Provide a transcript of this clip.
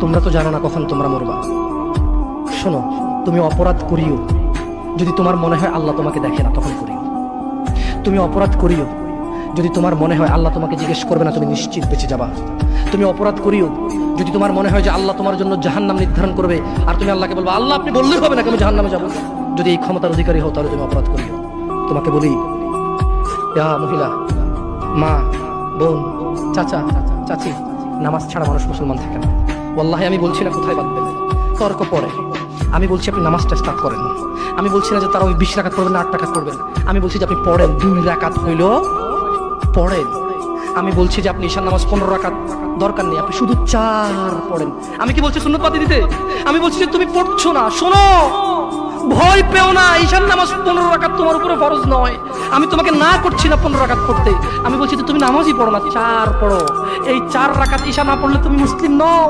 তোমরা তো জানো না কখন তোমরা মরবা। শোনো, তুমি অপরাধ করিও যদি তোমার মনে হয় আল্লাহ তোমাকে দেখে না, তখন করিও। তুমি অপরাধ করিও যদি তোমার মনে হয় আল্লাহ তোমাকে জিজ্ঞেস করবে না, তুমি নিশ্চিত বেঁচে যাবা। তুমি অপরাধ করিও যদি তোমার মনে হয় যে আল্লাহ তোমার জন্য জাহান্নাম নির্ধারণ করবে, আর তুমি আল্লাহকে বলবো আল্লাহ আপনি বললেই হবে না আমি জাহান্নামে যাবো। যদি এই ক্ষমতার অধিকারী হও তাহলে তুমি অপরাধ করিও। তোমাকে বলি, মহিলা, মা, বোন, চাচা, চাচি, নামাজ ছাড়া মানুষ মুসলমান থাকে না। ওয়াল্লাহি আমি বলছি না কোথায় বাঁধবেন, তর্ক পড়ে। আমি বলছি আপনি নামাজটা স্টার্ট করেন। আমি বলছি না যে তারা ওই 20 রাকাত করবেন না 8 রাকাত করবেন। আমি বলছি যে আপনি পড়েন, 2 রাকাত হইল পড়েন। আমি বলছি যে আপনি ঈশার নামাজ 15 রাকাত দরকার নেই, আপনি শুধু 4 পড়েন। আমি কি বলছি সুন্নত বাতি দিতে? আমি বলছি যে তুমি পড়ছো না, শোনো, ভয় পেও না, ঈশার নামাজ 15 রাকাত তোমার উপরে ফরজ নয়। আমি তোমাকে না করছি না 15 রাকাত পড়তে। আমি বলছি যে তুমি নামাজই পড়ো না, 4 পড়ো। এই 4 রাকাত ঈশা না পড়লে তুমি মুসলিম নও।